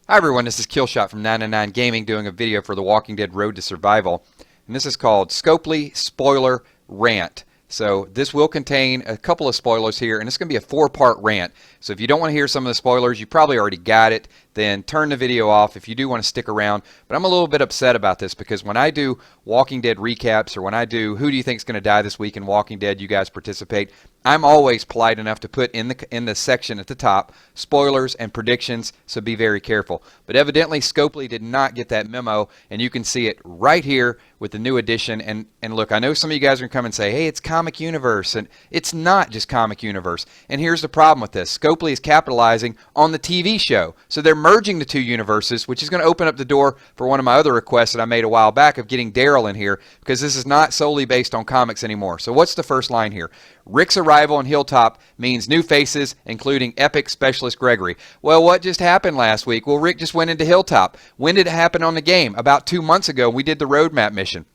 Hi everyone, this is Killshot from 999 Gaming doing a video for The Walking Dead Road to Survival. And this is called Scopely Spoiler Rant. So this will contain a couple of spoilers here, and it's going to be a 4-part rant. So if you don't want to hear some of the spoilers, you probably already got it, then turn the video off if you do want to stick around. But I'm a little bit upset about this because when I do Walking Dead recaps, or when I do who do you think is going to die this week in Walking Dead, you guys participate, I'm always polite enough to put in the section at the top spoilers and predictions, so be very careful. But evidently Scopely did not get that memo, and you can see it right here with the new edition. And look, I know some of you guys are going to come and say, hey, it's Comic Universe, and it's not just Comic Universe. And here's the problem with this. Scopely is capitalizing on the TV show. So they're merging the two universes, which is going to open up the door for one of my other requests that I made a while back of getting Daryl in here, because this is not solely based on comics anymore. So what's the first line here? Rick's arrival on Hilltop means new faces, including Epic Specialist Gregory. Well, what just happened last week? Well, Rick just went into Hilltop. When did it happen on the game? About 2 months ago. We did the roadmap mission.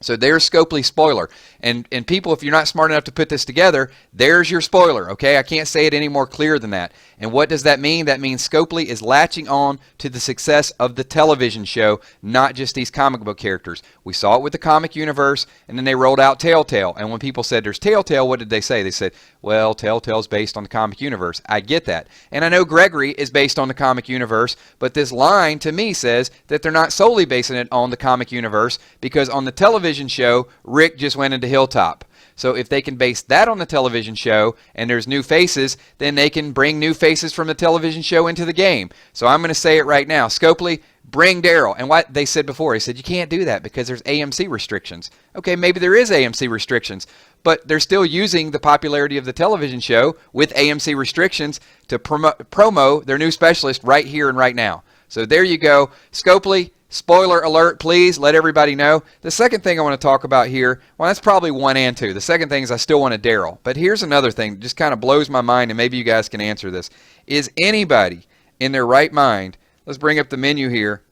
So there's Scopely spoiler. And people, if you're not smart enough to put this together, there's your spoiler, okay? I can't say it any more clear than that. And what does that mean? That means Scopely is latching on to the success of the television show, not just these comic book characters. We saw it with the comic universe, and then they rolled out Telltale. And when people said there's Telltale, what did they say? They said, well, Telltale's based on the comic universe. I get that. And I know Gregory is based on the comic universe, but this line to me says that they're not solely basing it on the comic universe, because on the television show, Rick just went into Hilltop. So if they can base that on the television show and there's new faces, then they can bring new faces from the television show into the game. So I'm going to say it right now. Scopely, bring Daryl. And what they said before, they said you can't do that because there's AMC restrictions. Okay, maybe there is AMC restrictions, but they're still using the popularity of the television show with AMC restrictions to promo their new specialist right here and right now. So there you go. Scopely, spoiler alert, please let everybody know. The second thing I want to talk about here, well, that's probably 1 and 2. The second thing is I still want a Daryl. But here's another thing that just kind of blows my mind, and maybe you guys can answer this. Is anybody in their right mind, let's bring up the menu here,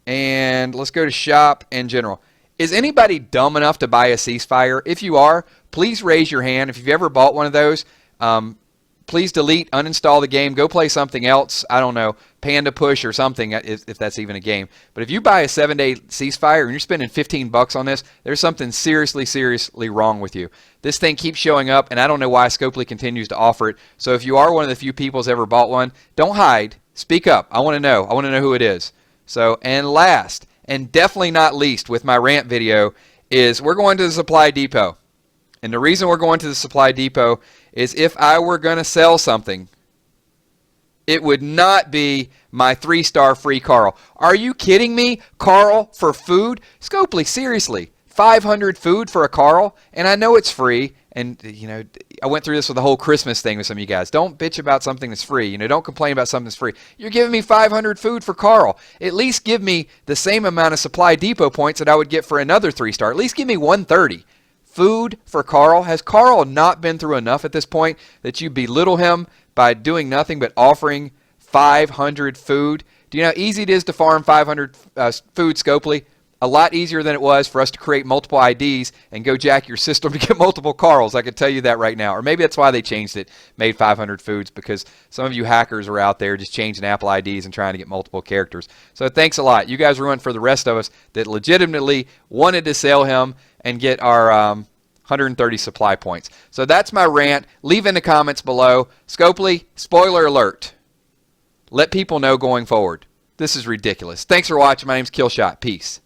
and let's go to shop and general. Is anybody dumb enough to buy a ceasefire? If you are, please raise your hand. If you've ever bought one of those, please delete, uninstall the game, go play something else. I don't know, Panda Push or something, if that's even a game. But if you buy a 7-day ceasefire and you're spending $15 on this, there's something seriously wrong with you. This thing keeps showing up, and I don't know why Scopely continues to offer it. So if you are one of the few people who's ever bought one, don't hide. Speak up. I want to know. I want to know who it is. So, and last, and definitely not least with my rant video, is we're going to the supply depot. And the reason we're going to the supply depot is if I were going to sell something, it would not be my 3-star free Carl. Are you kidding me? Carl for food? Scopely, seriously, 500 food for a Carl? And I know it's free. And, you know, I went through this with the whole Christmas thing with some of you guys. Don't bitch about something that's free. You know, don't complain about something that's free. You're giving me 500 food for Carl. At least give me the same amount of supply depot points that I would get for another 3-star. At least give me 130. Food for Carl. Has Carl not been through enough at this point that you belittle him by doing nothing but offering 500 food? Do you know how easy it is to farm 500 food, Scopely? A lot easier than it was for us to create multiple IDs and go jack your system to get multiple Carls. I can tell you that right now. Or maybe that's why they changed it, made 500 foods, because some of you hackers are out there just changing Apple IDs and trying to get multiple characters. So thanks a lot. You guys ruined for the rest of us that legitimately wanted to sell him and get our 130 supply points. So that's my rant. Leave in the comments below. Scopely, spoiler alert. Let people know going forward. This is ridiculous. Thanks for watching. My name's Killshot. Peace.